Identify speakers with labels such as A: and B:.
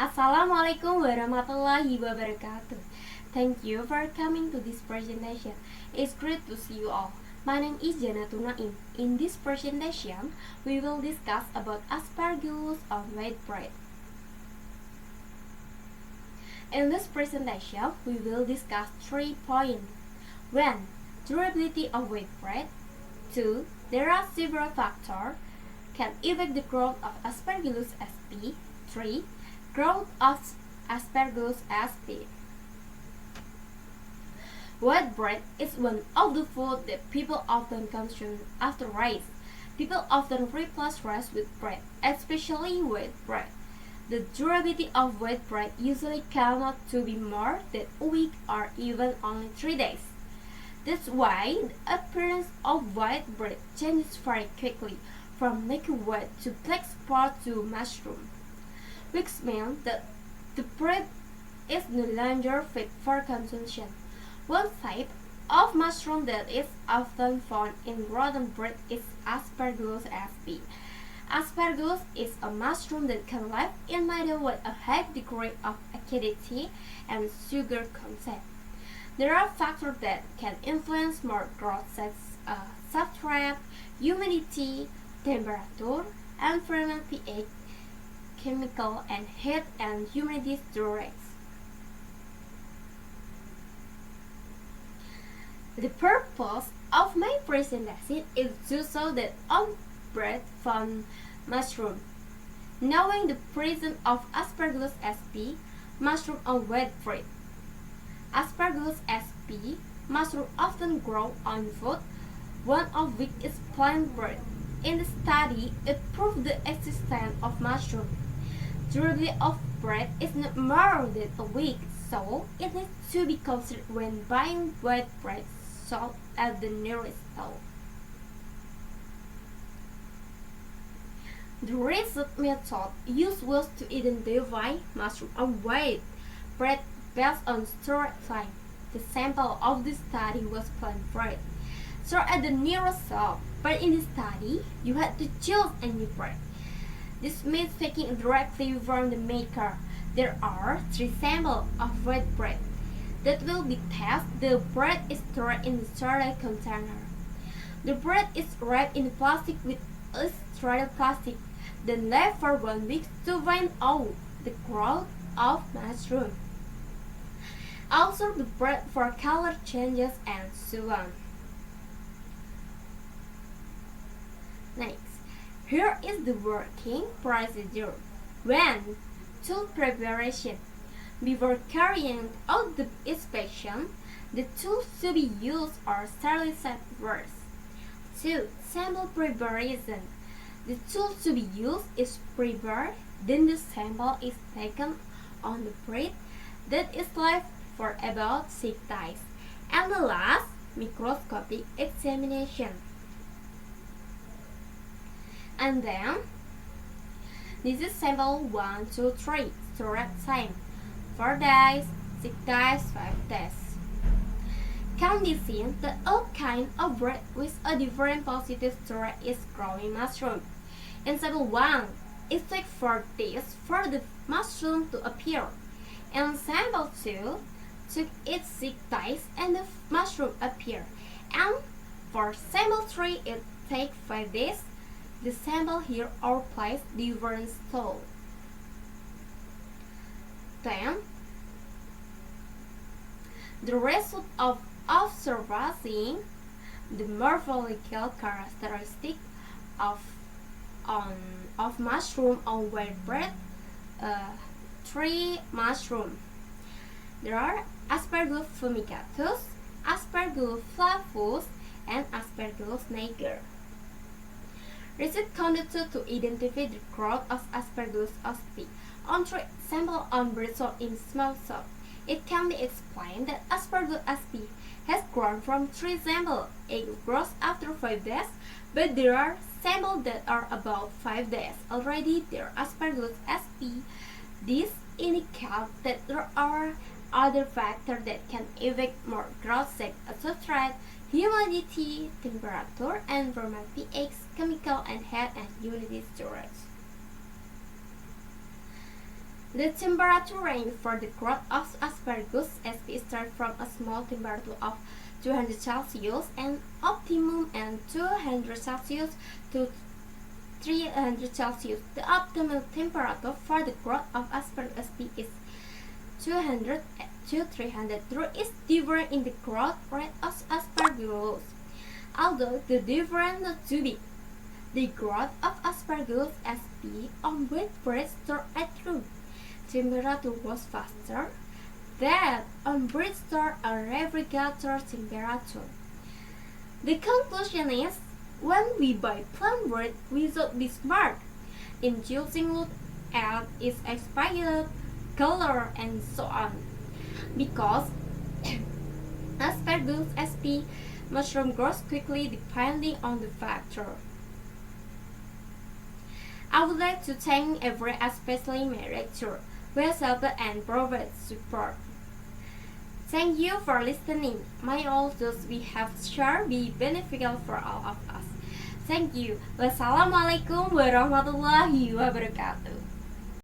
A: Assalamualaikum warahmatullahi wabarakatuh. Thank you for coming to this presentation. It's great to see you all. My name is Jannatun Naim. In this presentation, we will discuss about Aspergillus on wheat bread. In this presentation, we will discuss 3 points. 1. Durability of wheat bread. 2. There are several factors can affect the growth of Aspergillus sp. 3. Growth of Aspergillus sp. White bread is one of the foods that people often consume after rice. People often replace rice with bread, especially white bread. The durability of white bread usually cannot to be more than a week or even only 3 days. That's why the appearance of white bread changes very quickly from liquid white to black spot to mushroom, which means that the bread is no longer fit for consumption. One type of mushroom that is often found in rotten bread is Aspergillus sp. Aspergillus is a mushroom that can live in meadow with a high degree of acidity and sugar content. There are factors that can influence more growth such as substrate, humidity, temperature, environment pH, chemical and heat and humidity storage. The purpose of my presentation is to show that on bread from mushroom. Knowing the presence of Aspergillus sp. mushroom on wheat bread. Aspergillus sp. mushroom often grow on food, one of which is plant bread. In the study, it proved the existence of mushroom. Durability of bread is not more than a week, so it needs to be considered when buying white bread sold at the nearest store. The research method used was to identify mushroom on white bread based on storage time. The sample of the study was plant bread, stored at the nearest shop, but in the study, you had to choose a new bread. This means taking directly from the maker. There are 3 samples of white bread that will be tested. The bread is stored in a sterile container. The bread is wrapped in plastic with a sterile plastic, then left for 1 week to find out the growth of mushroom. Also the bread for color changes and so on. Next. Here is the working procedure. 1. Tool preparation. Before carrying out the inspection, the tools to be used are sterilized first. 2. Sample preparation. The tool to be used is prepared, then the sample is taken on the bread that is left for about 6 days. And the last, microscopic examination. And then, this is sample 1, 2, 3, storage time, 4 days, 6 days, 5 days. Condition that all kind of bread with a different positive storage is growing mushroom. In sample 1, it takes 4 days for the mushroom to appear. In sample 2, took it 6 days and the mushroom appear. And for sample 3, it takes 5 days. The sample here are placed different stall. Then, the result of observing the morphological characteristic of mushroom on white bread. 3 mushroom. There are Aspergillus fumigatus, Aspergillus flavus, and Aspergillus niger. Research conducted to identify the growth of Aspergillus sp. on 3 samples on bread sold in small shop. It can be explained that Aspergillus sp. has grown from 3 samples. It grows after 5 days, but there are samples that are about 5 days already. There are Aspergillus sp. This indicates that there are other factors that can affect more growth such as substrate, humidity, temperature, environment pH, chemical and heat and humidity storage. The temperature range for the growth of Aspergillus sp starts from a small temperature of 200 Celsius and optimum and 200 Celsius to 300 Celsius. The optimal temperature for the growth of Aspergillus sp is 200 to 300. There is difference in the growth rate of Aspergillus, although the difference not too big. The growth of Aspergillus sp on wet bread store at room temperature was faster than on bread store or refrigerator temperature. The conclusion is, when we buy plant bread, we should be smart in choosing look at its expired color and so on, because Aspergillus sp mushroom grows quickly depending on the factor. I would like to thank everyone, especially my lecturer, who has helped and provided support. Thank you for listening. May all those we have shared be beneficial for all of us. Thank you. Wassalamualaikum warahmatullahi wabarakatuh.